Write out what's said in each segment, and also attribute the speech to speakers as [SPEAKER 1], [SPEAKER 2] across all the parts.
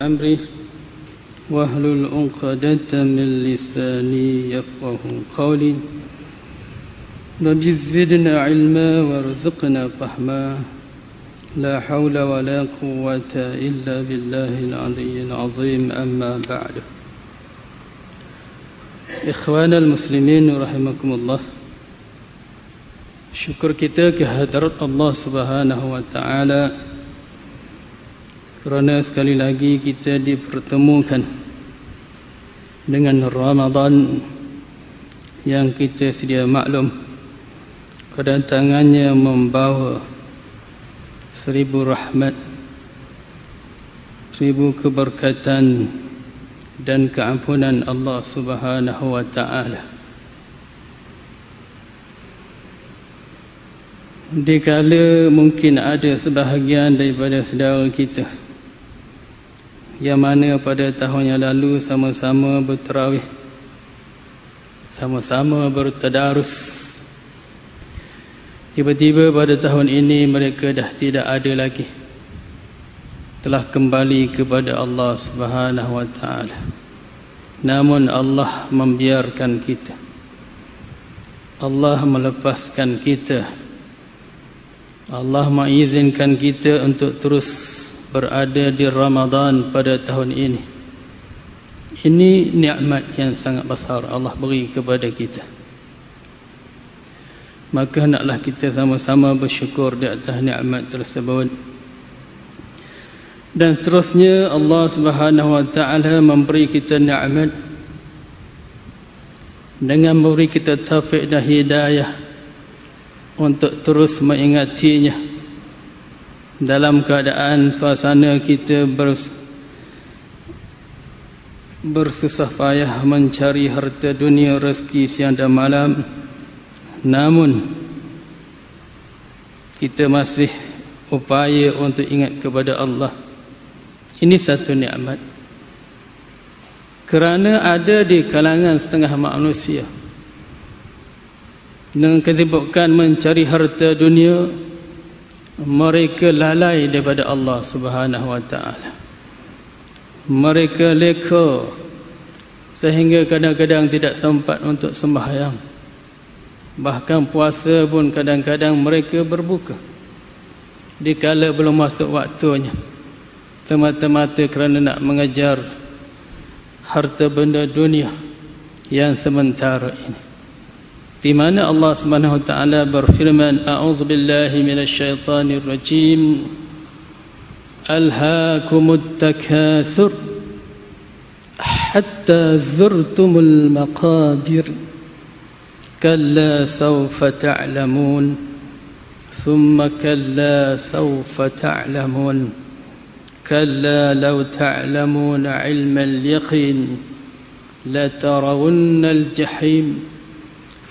[SPEAKER 1] أمري واحلل عقدة من لساني يفقه قولي رب زدنا علما وارزقنا فهما لا حول ولا قوة إلا بالله العلي العظيم أما بعد إخوانا المسلمين رحمكم الله. Syukur kita kehadrat Allah Subhanahu wa taala kerana sekali lagi kita dipertemukan dengan Ramadan yang kita sedia maklum kedatangannya membawa 1000 rahmat, 1000 keberkatan dan keampunan Allah Subhanahu wa taala. Dikala mungkin ada sebahagian daripada saudara kita yang mana pada tahun yang lalu sama-sama bertarawih, sama-sama bertadarus, tiba-tiba pada tahun ini mereka dah tidak ada lagi, telah kembali kepada Allah Subhanahu wa taala. Namun Allah membiarkan kita, Allah melepaskan kita, Allah mengizinkan kita untuk terus berada di Ramadan pada tahun ini. Ini nikmat yang sangat besar Allah beri kepada kita. Maka hendaklah kita sama-sama bersyukur di atas nikmat tersebut. Dan seterusnya Allah Subhanahu wa taala memberi kita nikmat dengan memberi kita taufik dan hidayah untuk terus mengingatinya dalam keadaan suasana kita bersusah payah mencari harta dunia, rezeki siang dan malam, namun kita masih upaya untuk ingat kepada Allah. Ini satu nikmat, kerana ada di kalangan setengah manusia dengan kesibukan mencari harta dunia, mereka lalai daripada Allah Subhanahu wa taala. Mereka leka sehingga kadang-kadang tidak sempat untuk sembahyang. Bahkan puasa pun kadang-kadang mereka berbuka dikala belum masuk waktunya, semata-mata kerana nak mengejar harta benda dunia yang sementara ini. Di mana Allah Subhanahu wa taala berfirman, a'udzubillahi minasyaitonir rajim, alhaakumut takatsur hatta zurtumul maqabir kalla sawfa ta'lamun thumma kalla sawfa ta'lamun kalla law ta'lamuna 'ilmal yaqin la tarawunnal jahim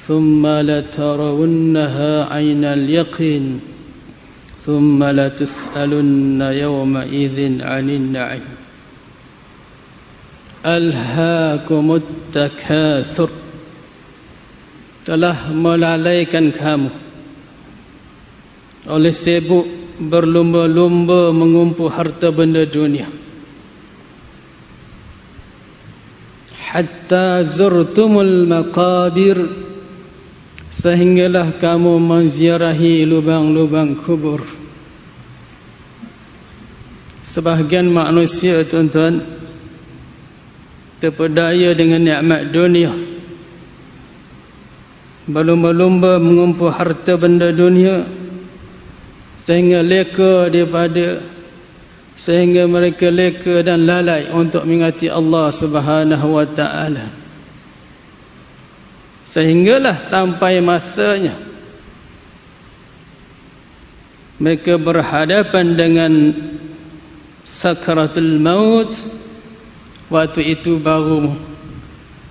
[SPEAKER 1] ثم لترونها عين اليقين ثم لتسألن يومئذ عن النعيم ألهاكم التكاثر, telah melalaikan kamu oleh sibuk berlumba-lumba mengumpul harta benda dunia, hatta zurtumul maqabir, sehinggalah kamu menziarahi lubang-lubang kubur. Sebahagian manusia, tuan-tuan, terpedaya dengan nikmat dunia, berlumba-lumba mengumpul harta benda dunia, sehingga mereka leka dan lalai untuk mengingati Allah Subhanahu wa taala. Sehinggalah sampai masanya mereka berhadapan dengan sakaratul maut. Waktu itu baru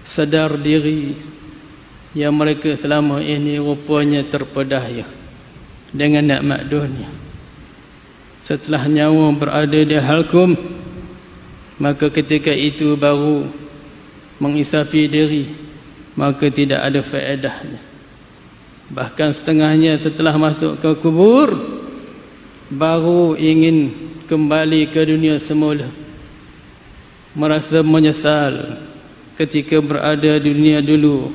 [SPEAKER 1] sedar diri yang mereka selama ini rupanya terpedaya dengan nikmat dunia. Setelah nyawa berada di halkum, maka ketika itu baru mengisafi diri, maka tidak ada faedahnya. Bahkan setengahnya setelah masuk ke kubur baru ingin kembali ke dunia semula, merasa menyesal ketika berada di dunia dulu.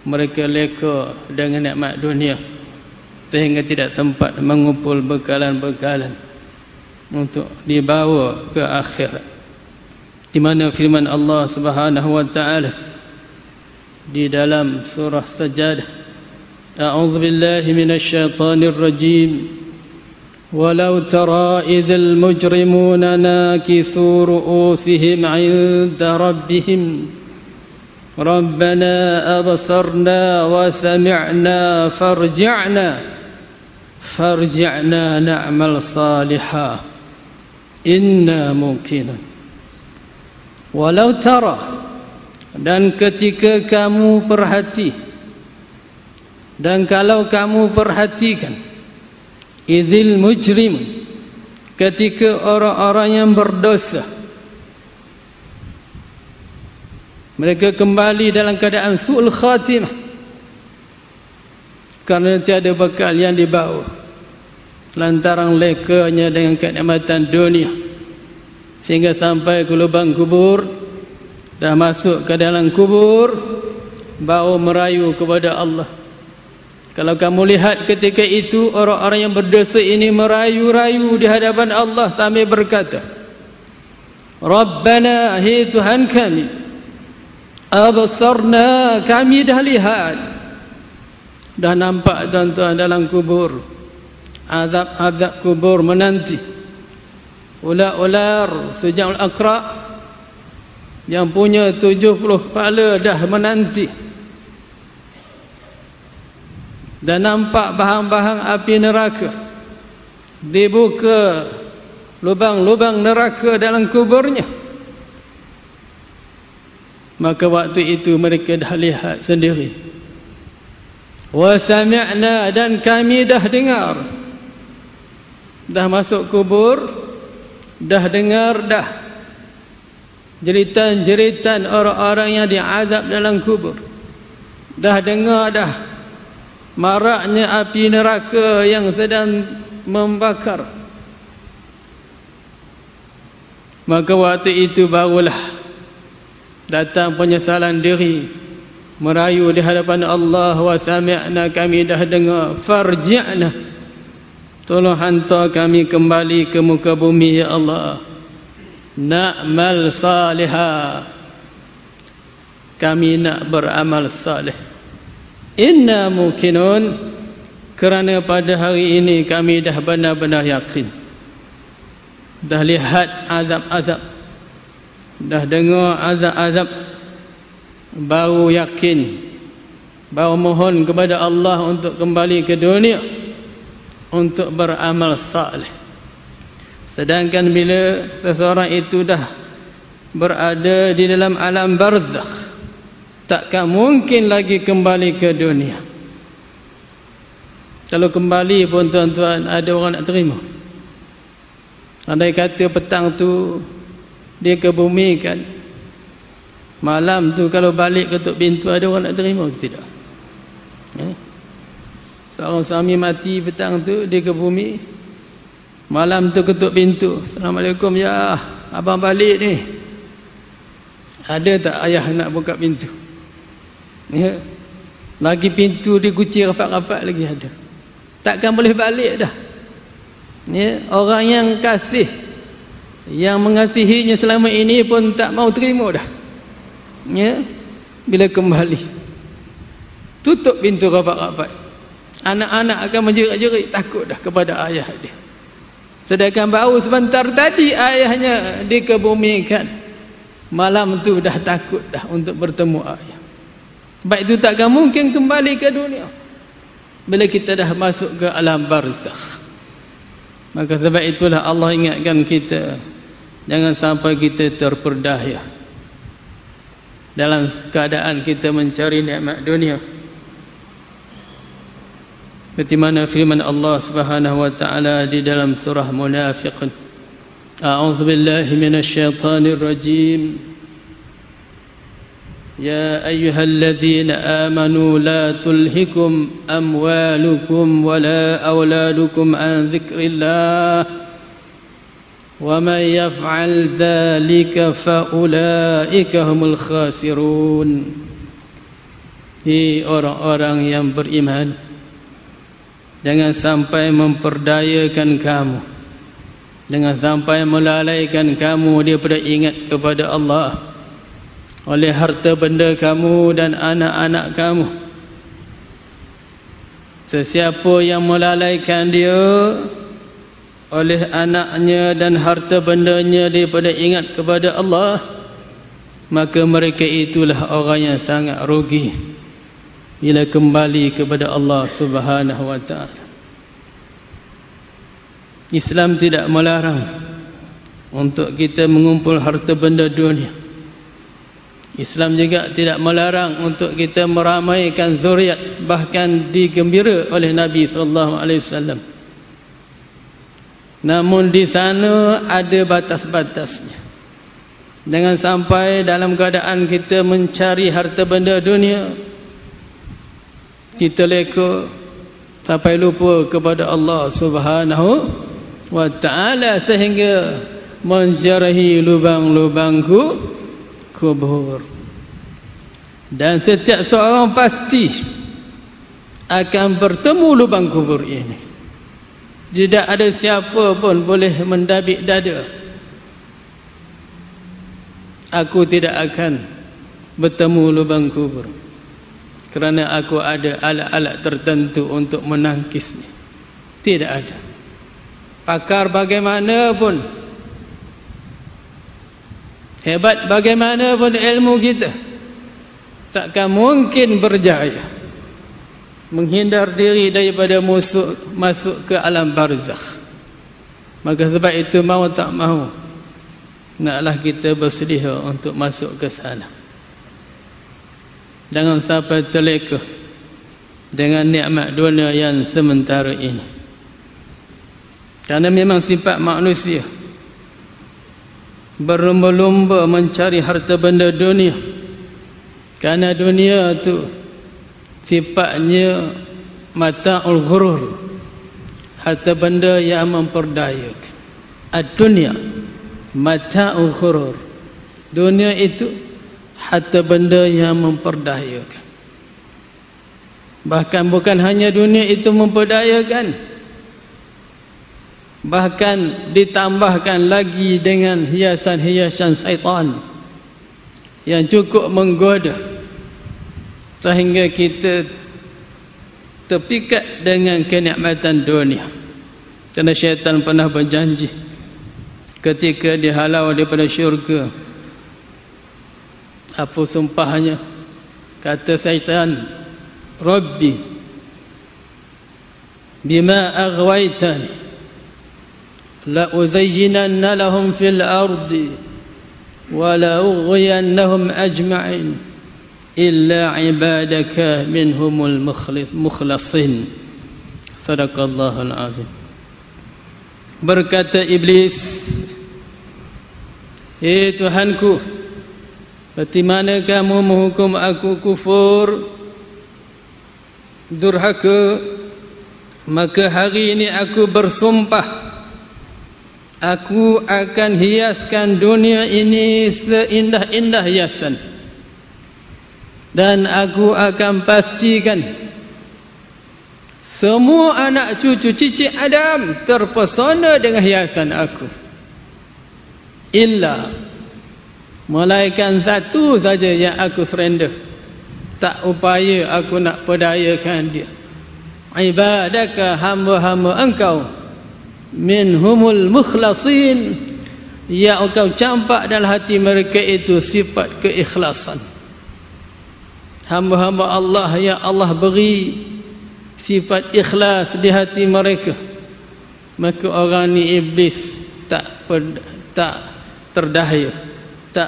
[SPEAKER 1] Mereka leka dengan nikmat dunia sehingga tidak sempat mengumpul bekalan-bekalan untuk dibawa ke akhirat. Di mana firman Allah Subhanahu wa taala di dalam surah Sajadah, a'udzu billahi minasy syaithanir rajim. Walau tara izal mujrimuna nakisu ru'usihim 'inda rabbihim rabbana absarna wa sami'na farji'na na'mal salihan inna muqinun. Walau tara, dan ketika kamu perhati, dan kalau kamu perhatikan, idzil mujrim, ketika orang-orang yang berdosa mereka kembali dalam keadaan su'ul khatimah karena tiada bekal yang dibawa lantaran lekanya dengan kenikmatan dunia, sehingga sampai ke lubang kubur, dah masuk ke dalam kubur, baru merayu kepada Allah. Kalau kamu lihat ketika itu orang-orang yang berdosa ini merayu-rayu di hadapan Allah sambil berkata, Rabbana, hai Tuhan kami, absarna, kami dah lihat, dah nampak tuan-tuan dalam kubur, azab-azab kubur menanti. Ular-ular sujang al-aqra yang punya 70 kepala dah menanti. Dan nampak bahang-bahang api neraka, dibuka lubang-lubang neraka dalam kuburnya. Maka waktu itu mereka dah lihat sendiri. Wa sami'na, dan kami dah dengar. Dah masuk kubur, dah dengar dah jeritan-jeritan orang-orang yang diazab dalam kubur. Dah dengar dah maraknya api neraka yang sedang membakar. Maka waktu itu barulah datang penyesalan diri, merayu di hadapan Allah, wa sami'na, kami dah dengar, farji'na, tolong hantar kami kembali ke muka bumi ya Allah, na'mal salihah, kami nak beramal salih. Inna muqinun, kerana pada hari ini kami dah benar-benar yakin, dah lihat azab-azab, dah dengar azab-azab, baru yakin, baru mohon kepada Allah untuk kembali ke dunia untuk beramal salih. Sedangkan bila seseorang itu dah berada di dalam alam barzakh, takkan mungkin lagi kembali ke dunia. Kalau kembali pun tuan-tuan, ada orang nak terima? Andai kata petang tu dia kebumikan, malam tu kalau balik ketuk pintu, ada orang nak terima ke tidak? Seorang suami mati petang tu, dia ke bumi, malam tu ketuk pintu, Assalamualaikum ya, abang balik ni. Ada tak ayah nak buka pintu? Ya. Lagi pintu dikunci rapat-rapat lagi ada. Takkan boleh balik dah. Ya, orang yang kasih, yang mengasihinya selama ini pun tak mau terima dah. Ya, bila kembali tutup pintu rapat-rapat, anak-anak akan menjerit-jerit takut dah kepada ayah dia. Sedangkan baru sebentar tadi ayahnya dikebumikan, malam tu dah takut dah untuk bertemu ayah. Baik itu takkan mungkin kembali ke dunia bila kita dah masuk ke alam barzakh. Maka sebab itulah Allah ingatkan kita, jangan sampai kita terperdaya dalam keadaan kita mencari nikmat dunia. Seperti mana firman Allah Subhanahu wa taala di dalam surah Munafiqun, a'udzu billahi minasy syaithanir rajim. يا أيها الذين آمنوا لا تلهكم أموالكم ولا أولادكم عن ذكر الله وَمَنْ يَفْعَلْ ذَلِكَ فَأُولَئِكَ هُمُ الْخَاسِرُونَ. Hei orang-orang yang beriman, jangan sampai memperdayakan kamu, jangan sampai melalaikan kamu daripada ingat kepada Allah oleh harta benda kamu dan anak-anak kamu. Sesiapa yang melalaikan dia oleh anaknya dan harta bendanya daripada ingat kepada Allah, maka mereka itulah orang yang sangat rugi bila kembali kepada Allah Subhanahu wa ta'ala. Islam tidak melarang untuk kita mengumpul harta benda dunia. Islam juga tidak melarang untuk kita meramaikan zuriat, bahkan digembira oleh Nabi SAW. Namun di sana ada batas-batasnya. Jangan sampai dalam keadaan kita mencari harta benda dunia, kita leka sampai lupa kepada Allah Subhanahu wa ta'ala sehingga menziarahi lubang-lubang kubur. Dan setiap seorang pasti akan bertemu lubang kubur ini. Tidak ada siapa pun boleh mendabik dada, aku tidak akan bertemu lubang kubur, kerana aku ada alat-alat tertentu untuk menangkisnya. Tidak ada. Pakar bagaimanapun, hebat bagaimanapun ilmu kita, takkan mungkin berjaya menghindar diri daripada masuk ke alam barzakh. Maka sebab itu mau tak mau, naklah kita bersedia untuk masuk ke sana. Jangan sampai terleka dengan nikmat dunia yang sementara ini. Kerana memang sifat manusia berlumba-lumba mencari harta benda dunia. Kerana dunia tu sifatnya mata'ul ghurur, harta benda yang memperdayakan. Ad-dunya mata'ul ghurur, dunia itu harta benda yang memperdayakan. Bahkan bukan hanya dunia itu memperdayakan, bahkan ditambahkan lagi dengan hiasan-hiasan syaitan yang cukup menggoda, sehingga kita terpikat dengan kenikmatan dunia. Kerana syaitan pernah berjanji ketika dihalau daripada syurga, apa sumpahnya? Kata syaitan, Rabbi bima aghwaytani la uzayyinanna lahum fil ardi wa la ughwiyannahum ajma'in illa ibadaka minhumul mukhlasin. Sadaqallahul azim. Berkata iblis, "Hei Tuhanku, seperti mana kamu menghukum aku kufur, durhaka, maka hari ini aku bersumpah, aku akan hiaskan dunia ini seindah-indah hiasan, dan aku akan pastikan semua anak cucu cicit Adam terpesona dengan hiasan aku, melainkan satu saja yang aku surrender, tak upaya aku nak perdayakan dia. Ibadaka, hamba-hamba engkau, minhumul mukhlasin, yang engkau campak dalam hati mereka itu sifat keikhlasan. Hamba-hamba Allah yang Allah beri sifat ikhlas di hati mereka, maka orang ni iblis tak terdaya, tak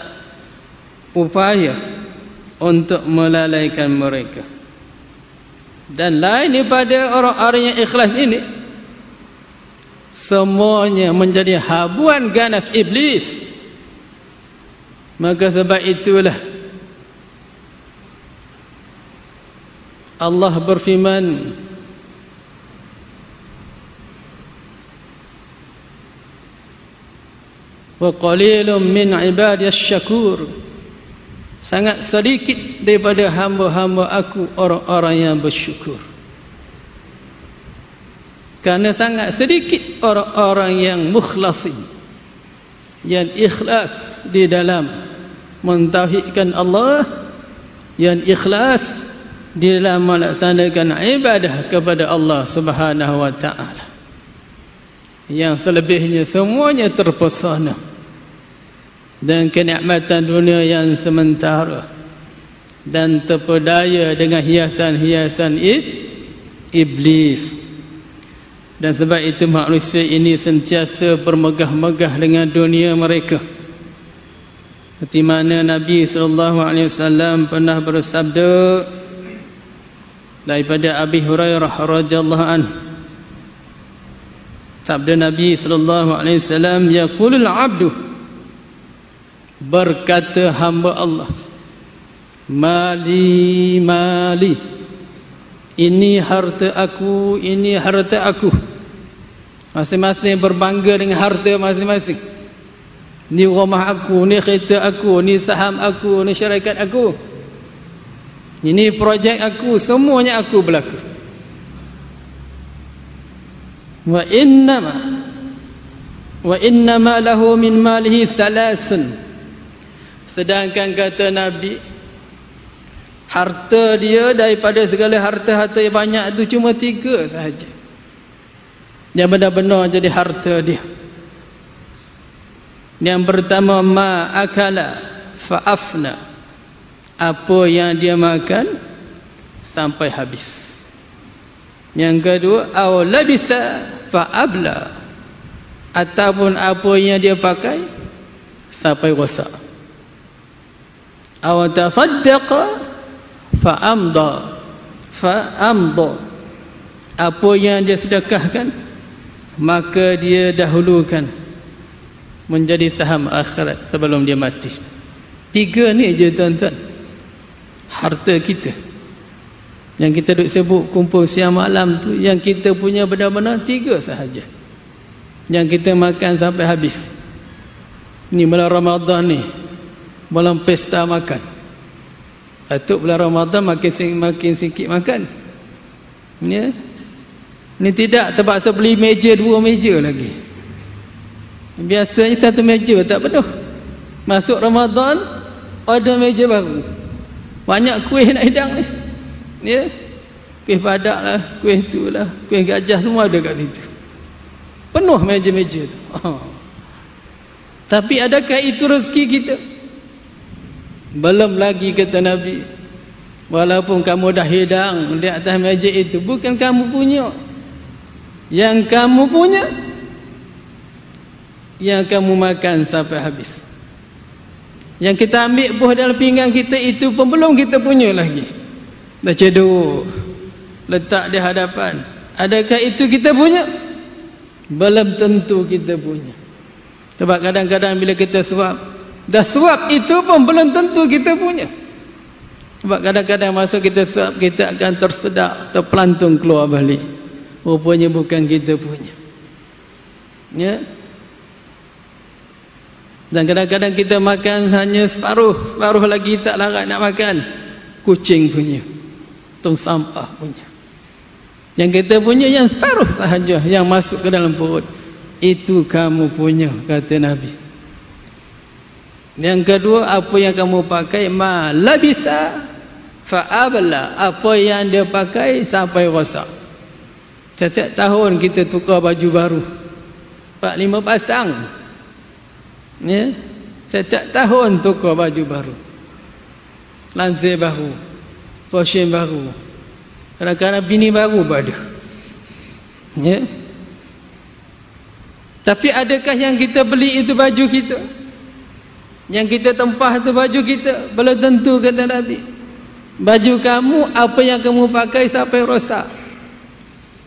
[SPEAKER 1] upaya untuk melalaikan mereka. Dan lain daripada orang-orang yang ikhlas ini, semuanya menjadi habuan ganas iblis. Maka sebab itulah Allah berfirman, wa qalilun min ibadiyas syakur. Sangat sedikit daripada hamba-hamba aku orang-orang yang bersyukur. Kerana sangat sedikit orang-orang yang mukhlasin, yang ikhlas di dalam mentauhidkan Allah, yang ikhlas di dalam melaksanakan ibadah kepada Allah Subhanahu wa taala. Yang selebihnya semuanya terpesona dan kenikmatan dunia yang sementara dan terpedaya dengan hiasan-hiasan iblis. Dan sebab itu manusia ini sentiasa bermegah-megah dengan dunia mereka. Seperti mana Nabi SAW pernah bersabda daripada Abi Hurairah radhiyallahu anhu. Sabda Nabi SAW, yaqulul abdu, berkata hamba Allah, mali mali, ini harta aku, ini harta aku. Masing-masing berbangga dengan harta masing-masing. Ni rumah aku, ni kereta aku, ni saham aku, ni syarikat aku, ini projek aku, semuanya aku berlaku. Wa innama lahu min malihi thalathun. Sedangkan kata Nabi, harta dia daripada segala harta-harta yang banyak itu cuma 3 sahaja yang benar-benar jadi harta dia. Yang pertama, ma akala fa'afna, apa yang dia makan sampai habis. Yang kedua, aw labisa fa'abla, ataupun apa yang dia pakai sampai rosak. Aw tasaddaqa fa'amda, apa yang dia sedekahkan maka dia dahulukan menjadi saham akhirat sebelum dia mati. 3 ni je tuan-tuan harta kita yang kita duk sebut kumpul siang malam tu, yang kita punya benar-benar 3 sahaja yang kita makan sampai habis. Ni bulan Ramadan ni, bulan pesta makan. Atuk bulan Ramadan makin sikit makan, ya. Ni tidak terpaksa beli meja 2 meja lagi. Biasanya 1 meja tak penuh. Masuk Ramadan ada meja baru. Banyak kuih nak hidang ni, ya. Kuih padak lah, kuih tu lah, kuih gajah, semua ada kat situ. Penuh meja-meja tu. Tapi adakah itu rezeki kita? Belum lagi kata Nabi, walaupun kamu dah hidang di atas meja itu, bukan kamu punya. Yang kamu punya, yang kamu makan sampai habis. Yang kita ambil buah dalam pinggan kita itu pun belum kita punya lagi. Dah cedok, letak di hadapan. Adakah itu kita punya? Belum tentu kita punya. Sebab kadang-kadang bila kita suap, dah suap itu pun belum tentu kita punya. Sebab kadang-kadang masa kita suap, kita akan tersedak, terpelantung keluar balik. Rupanya bukan kita punya, ya. Dan kadang-kadang kita makan hanya separuh, separuh lagi tak larat nak makan. Kucing punya, tong sampah punya. Yang kita punya yang separuh sahaja yang masuk ke dalam perut. Itu kamu punya, kata Nabi. Yang kedua, apa yang kamu pakai, ma labisa fa'abla, apa yang dia pakai sampai rosak. Setiap tahun kita tukar baju baru 4-5 pasang, ya. Setiap tahun tukar baju baru, lansir baru, portion baru, kadang-kadang bini baru pada, ya. Tapi adakah yang kita beli itu baju kita, yang kita tempah itu baju kita? Belum tentu, kata Nabi. Baju kamu, apa yang kamu pakai sampai rosak.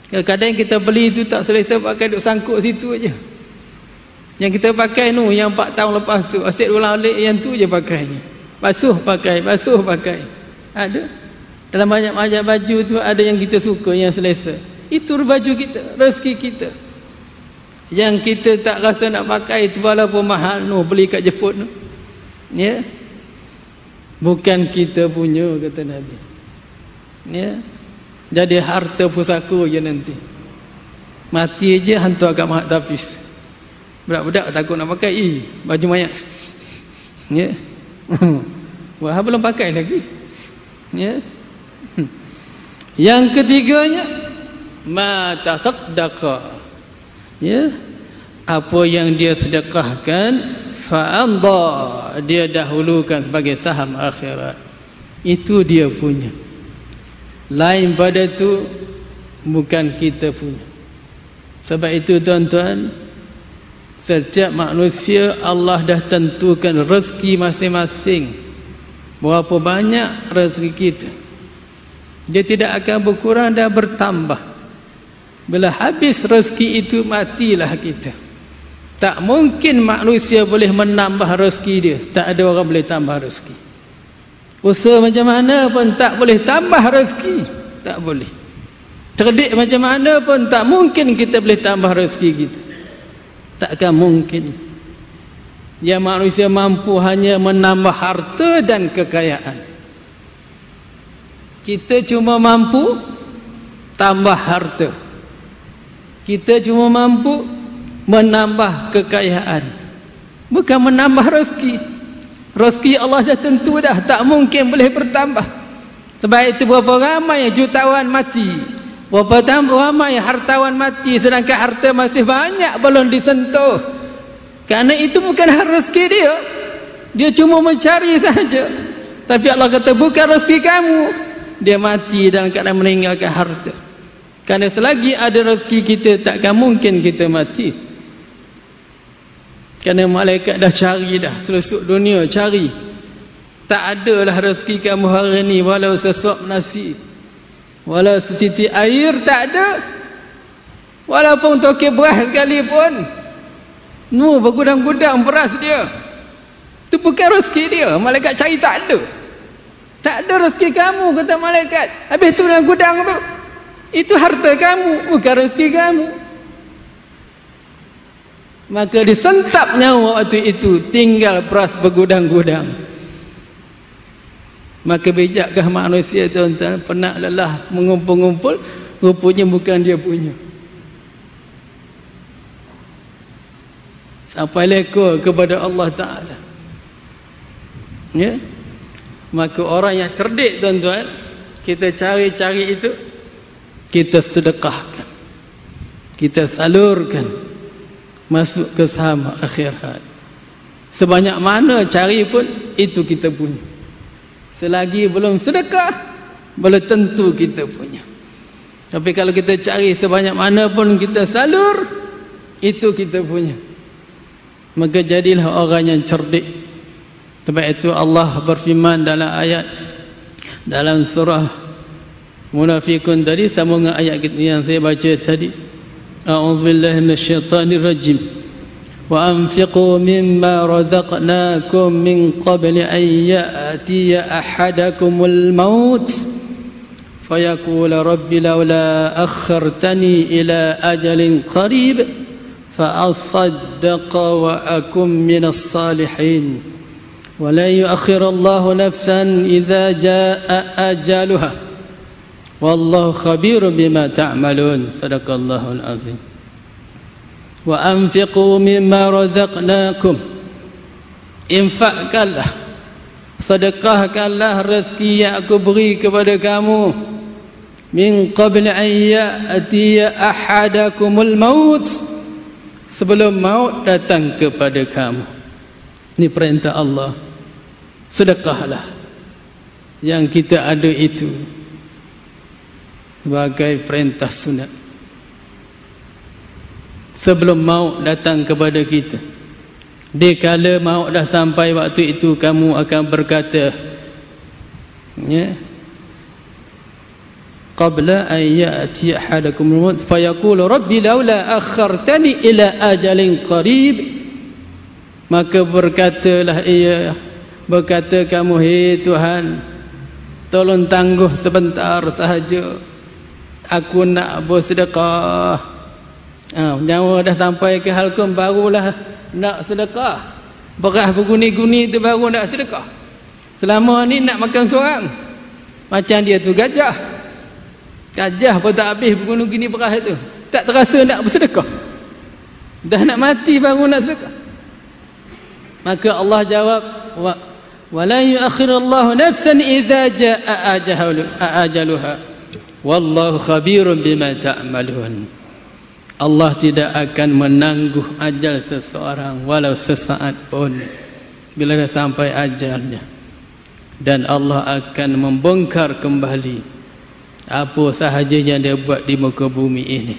[SPEAKER 1] Kadang-kadang kita beli itu tak selesa pakai, duk sangkut situ aja. Yang kita pakai tu, yang 4 tahun lepas tu, asyik ulang-alik yang tu je pakai. Basuh pakai, basuh pakai. Ada. Dalam banyak-banyak baju tu ada yang kita suka, yang selesa. Itu baju kita, rezeki kita. Yang kita tak rasa nak pakai itu walaupun mahal beli kat Jepun. Ya. Bukan kita punya, kata Nabi. Ya. Jadi harta pusaka je nanti. Mati je hantar kat Mahat Tafiz. Budak-budak takut nak pakai baju mayat. Ya. Wah, belum pakai lagi. Ya. Yang ketiganya ma tasaddaqa. Ya. Apa yang dia sedekahkan fa'amda, dia dahulukan sebagai saham akhirat. Itu dia punya. Lain pada itu bukan kita punya. Sebab itu tuan-tuan, setiap manusia Allah dah tentukan rezeki masing-masing. Berapa banyak rezeki kita, dia tidak akan berkurang dan bertambah. Bila habis rezeki itu, matilah kita. Tak mungkin manusia boleh menambah rezeki dia. Tak ada orang boleh tambah rezeki. Usaha macam mana pun tak boleh tambah rezeki. Tak boleh. Cerdik macam mana pun tak mungkin kita boleh tambah rezeki kita. Takkan mungkin. Yang manusia mampu hanya menambah harta dan kekayaan. Kita cuma mampu tambah harta. Kita cuma mampu menambah kekayaan, bukan menambah rezeki. Rezeki Allah dah tentu dah, tak mungkin boleh bertambah. Sebab itu berapa ramai jutawan mati, berapa ramai hartawan mati, sedangkan harta masih banyak belum disentuh. Kerana itu bukan rezeki dia. Dia cuma mencari saja. Tapi Allah kata bukan rezeki kamu. Dia mati dalam keadaan meninggalkan harta. Kerana selagi ada rezeki kita, takkan mungkin kita mati. Kerana malaikat dah cari dah, seluruh dunia cari. Tak adalah rezeki kamu hari ni, walau sesuap nasi, walau setitik air tak ada. Walaupun tokek beras sekalipun, bergudang-gudang beras dia, itu bukan rezeki dia. Malaikat cari tak ada. Tak ada rezeki kamu, kata malaikat. Habis tu dalam gudang tu, itu harta kamu, bukan rezeki kamu. Maka disentap nyawa waktu itu, tinggal beras bergudang-gudang. Maka bijakkah manusia, tuan-tuan, penat lelah mengumpul-ngumpul, rupanya bukan dia punya. Sampai leka kepada Allah Ta'ala. Ya? Maka orang yang cerdik, tuan-tuan, kita cari-cari itu, kita sedekahkan, kita salurkan masuk ke saham akhirat. Sebanyak mana cari pun, itu kita punya. Selagi belum sedekah, belum tentu kita punya. Tapi kalau kita cari sebanyak mana pun kita salur, itu kita punya. Maka jadilah orang yang cerdik. Sebab itu Allah berfirman dalam ayat, dalam surah Munafikun tadi, sambung dengan ayat yang saya baca tadi. A'udzubillahi minasyaitanir rajim. Wa anfiqu mimma razaqnakum min qabli an ya'tiya ahadakumul maut fayaqula rabbi laula akhartani ila ajalin qarib fa asaddaqa wa akum minas salihin wa la yu'akhirullahu nafsan idza jaa ajaluha wallahu khabirun bima ta'malun. Sadaqallahul azim. Wa anfiqu mimma razaqnakum, infakkanlah, sedekahkanlah rezeki yang aku beri kepada kamu, min qabli an ya'tiya ahadakumul maut, sebelum maut datang kepada kamu. Ini perintah Allah. Sedekahlah yang kita ada itu sebagai perintah sunat. Sebelum maut datang kepada kita, dikala maut dah sampai, waktu itu kamu akan berkata, ya, qabla an ya'ti ahadakum al-maut fayaqulu rabbi laula akhartani ila ajalin qarib, maka berkatalah ia, berkata kamu, hei Tuhan, tolong tangguh sebentar sahaja, aku nak bersedekah, Nyawa dah sampai ke halkum barulah nak sedekah. Beras berguni-guni tu baru nak sedekah. Selama ni nak makan seorang. Macam dia tu gajah. Gajah pun tak habis berguni-guni beras tu. Tak terasa nak bersedekah. Dah nak mati baru nak sedekah. Maka Allah jawab, wala yuakhirullahu nafsan idza jaa ajaluha wallahu khabirun bima ta'malun. Allah tidak akan menangguh ajal seseorang walau sesaat pun bila dah sampai ajalnya. Dan Allah akan membongkar kembali apa sahaja yang dia buat di muka bumi ini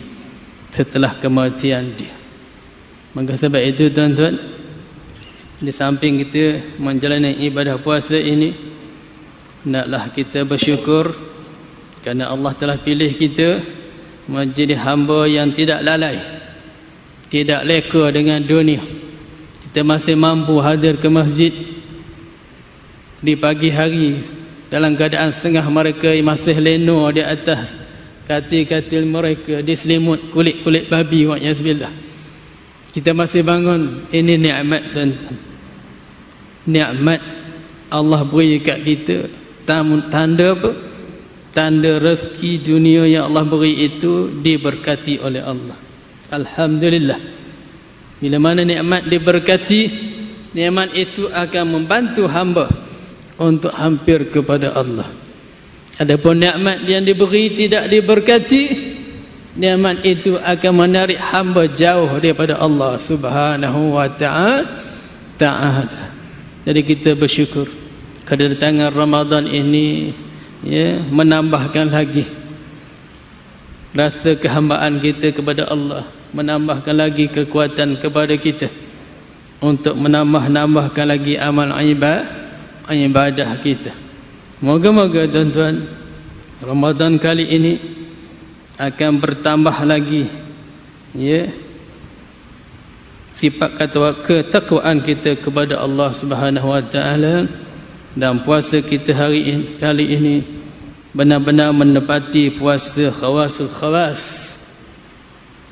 [SPEAKER 1] setelah kematian dia. Maka sebab itu tuan-tuan, di samping kita menjalani ibadah puasa ini, naklah kita bersyukur kerana Allah telah pilih kita menjadi hamba yang tidak lalai, tidak leka dengan dunia. Kita masih mampu hadir ke masjid di pagi hari dalam keadaan setengah mereka masih leno di atas katil-katil mereka, diselimut kulit-kulit babi, wa'yazbillah. Kita masih bangun. Ini nikmat tuan-tuan. Nikmat Allah beri kat kita. Tanda apa? Tanda rezeki dunia yang Allah beri itu diberkati oleh Allah. Alhamdulillah. Bila mana nikmat diberkati, nikmat itu akan membantu hamba untuk hampir kepada Allah. Adapun nikmat yang diberi tidak diberkati, nikmat itu akan menarik hamba jauh daripada Allah Subhanahu wa ta'ala. Jadi kita bersyukur kedatangan Ramadan ini, ya, menambahkan lagi rasa kehambaan kita kepada Allah, menambahkan lagi kekuatan kepada kita untuk menambahkan lagi amal ibadah kita. Moga-moga tuan-tuan, Ramadan kali ini akan bertambah lagi, ya, sifat ketakwaan kita kepada Allah Subhanahu wa ta'ala. Dan puasa kita kali ini benar-benar menepati puasa khawasul khawas.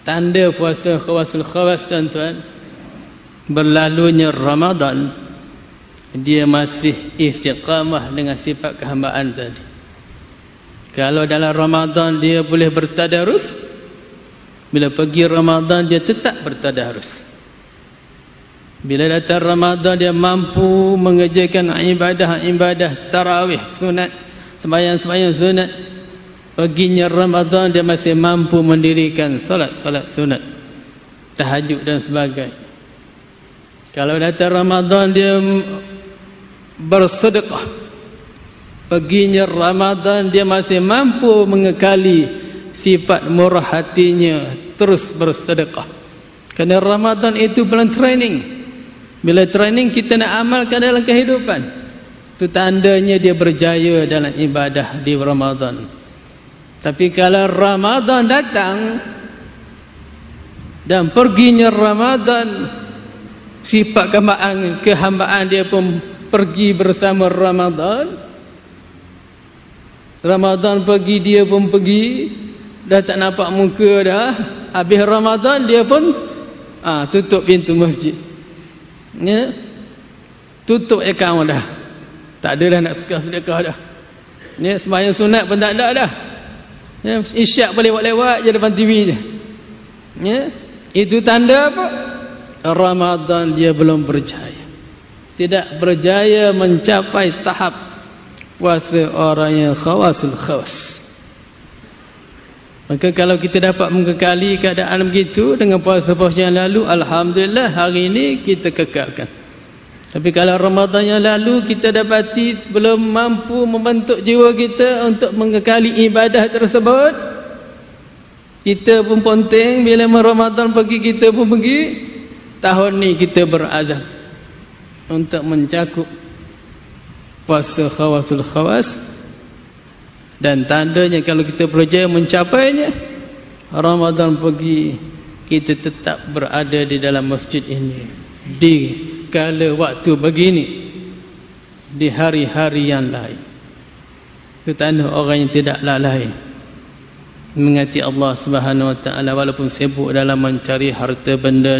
[SPEAKER 1] Tanda puasa khawasul khawas tuan-tuan, berlalunya Ramadan, dia masih istiqamah dengan sifat kehambaan tadi. Kalau dalam Ramadan dia boleh bertadarus, bila pergi Ramadan dia tetap bertadarus. Bila datang Ramadan dia mampu mengerjakan ibadah tarawih sunat, sembahyang sunat. Perginya Ramadan dia masih mampu mendirikan solat sunat, tahajud dan sebagainya. Kalau datang Ramadan dia bersedekah. Perginya Ramadan dia masih mampu mengekali sifat murah hatinya, terus bersedekah. Kerana Ramadan itu bulan training. Bila training kita nak amalkan dalam kehidupan, itu tandanya dia berjaya dalam ibadah di Ramadan. Tapi kalau Ramadan datang dan perginya Ramadan, sifat kehambaan dia pun pergi bersama Ramadan. Ramadan pergi, dia pun pergi. Dah tak nampak muka dah. Habis Ramadan dia pun tutup pintu masjid, ya, tutup akaun dah. Tak ada dah nak sedekah dah, ya, sembahyang sunat pun tak ada dah, ya, isyak boleh lewat je depan TV je, ya. Itu tanda apa? Ramadan dia belum berjaya, tidak berjaya mencapai tahap puasa orang yang khawasul khawas. Maka kalau kita dapat mengekali keadaan begitu dengan puasa-puasa yang lalu, alhamdulillah hari ini kita kekalkan. Tapi kalau Ramadan yang lalu kita dapati belum mampu membentuk jiwa kita untuk mengekali ibadah tersebut, kita pun penting bila Ramadan pergi kita pun pergi. Tahun ni kita berazam untuk mencakup puasa khawasul khawas. Dan tandanya kalau kita berjaya mencapainya, Ramadan pergi, kita tetap berada di dalam masjid ini di kala waktu begini, di hari-hari yang lain. Itu tanda orang yang tidak lalai. mengasihi Allah Subhanahu wa taala walaupun sibuk dalam mencari harta benda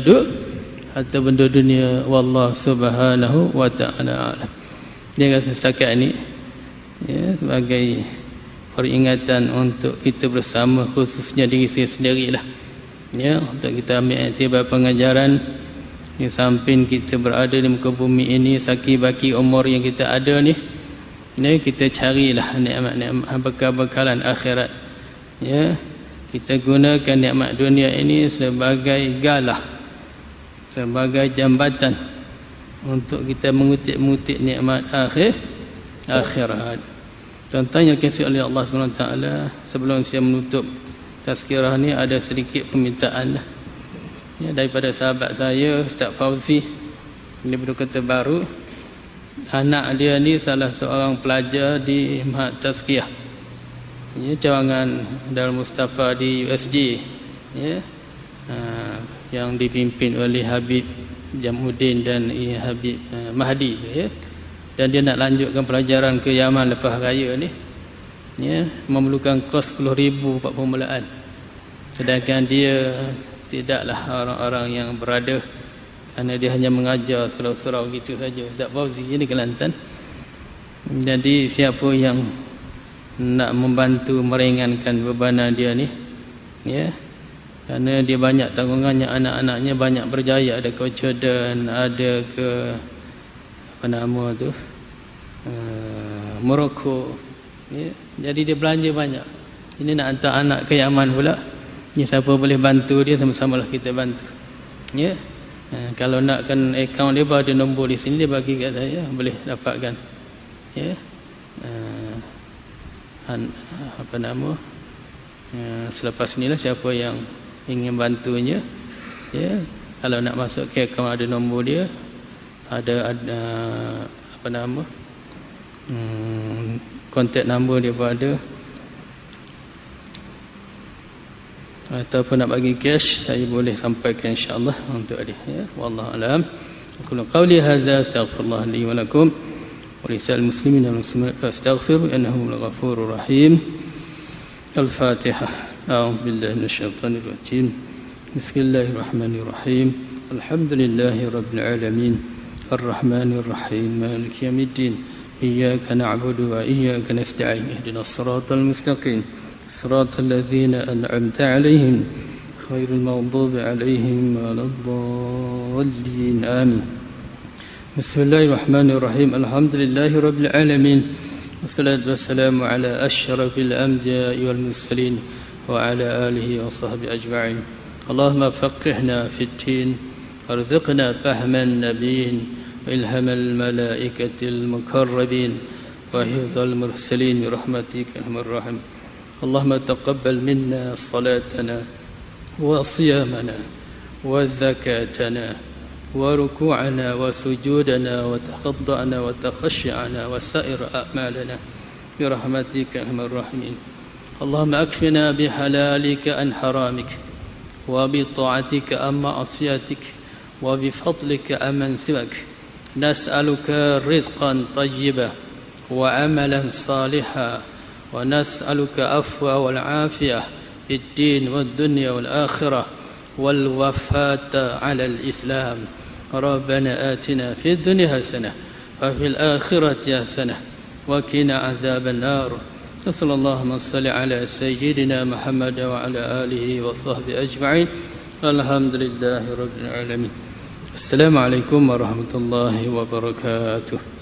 [SPEAKER 1] dunia. Wallahu Subhanahu wa taala. Dia rasa setakat ini ya, sebagai peringatan untuk kita bersama, khususnya diri saya sendirilah ya, untuk kita ambil iktibar pengajaran di samping kita berada di muka bumi ini, saki-baki umur yang kita ada ni ya, kita carilah nikmat-nikmat bekal-bekalan akhirat ya. Kita gunakan nikmat dunia ini sebagai galah, sebagai jambatan untuk kita mengutip nikmat akhirat. Contohnya kasih oleh Allah SWT. Sebelum saya menutup tazkirah ni, ada sedikit permintaan ya, daripada sahabat saya Ustaz Fauzi di Kota Baru. Anak dia ni salah seorang pelajar di Mahat Tazkiyah ya, cawangan Darul Mustafa di USG ya, yang dipimpin oleh Habib Jamuddin dan Habib Mahdi ya. Dan dia nak lanjutkan pelajaran ke Yaman lepas raya ni ya, memerlukan kos 10,000 buat permulaan. Sedangkan dia tidaklah orang-orang yang berada, kerana dia hanya mengajar surau-surau gitu saja. Ustaz Fauzi ini Kelantan. Jadi siapa yang nak membantu meringankan bebanan dia ni ya, kerana dia banyak tanggungannya, anak-anaknya banyak berjaya, ada ke Jordan, ada ke apa nama tu Morocco ya. Jadi dia belanja banyak. Ini nak hantar anak ke Yaman pula ya, siapa boleh bantu dia, sama-samalah kita bantu ya. Kalau nakkan akaun dia, ada nombor di sini, dia bagi kat saya, boleh dapatkan ya. Apa nama selepas inilah siapa yang ingin bantunya ya, kalau nak masuk ke akaun ada nombor dia, ada apa nama kontak nombor dia pun ada, ataupun nak bagi cash saya boleh sampaikan insya-Allah untuk dia ya. Wallahu alam. Aku qauli hadza astaghfirullah li wa lakum wa lisal muslimin wal muslimat fastaghfiru innahu al-ghafurur rahim. Al-Fatihah. A'udzu billahi minasyaitonir rajim. Bismillahirrahmanirrahim. Alhamdulillahi rabbil alamin. Ar-Rahmanir Rahim. Maliki yaumiddin. Iyyaka na'budu wa iyyaka nasta'in. Ihdinas siratal mustaqim. صراط الذين أنعمت عليهم غير المغضوب عليهم ولا الضالين آمين. بسم الله الرحمن الرحيم. الحمد لله رب العالمين والصلاة والسلام على أشرف الأنبياء والمرسلين وعلى آله وصحبه أجمعين. اللهم فقهنا في الدين وارزقنا فهم النبيين وإلهام الملائكة المقربين وحفظ المرسلين برحمتك يا أرحم الراحمين. اللهم تقبل منا صلاتنا وصيامنا وزكاتنا وركوعنا وسجودنا وتخضعنا وتخشعنا وسائر أعمالنا برحمتك يا أرحم الراحمين. اللهم أكفنا بحلالك عن حرامك وبطاعتك عن معصيتك وبفضلك عمن سواك. نسألك رزقا طيبا وعملا صالحا ونسألك عفو والعافية في الدين والدنيا والآخرة والوفاة على الإسلام. ربنا آتنا في الدنيا حسنة وفي الآخرة حسنة وقنا عذاب النار. صلى الله وسلم على سيدنا محمد وعلى آله وصحبه أجمعين. الحمد لله رب العالمين. السلام عليكم ورحمة الله وبركاته.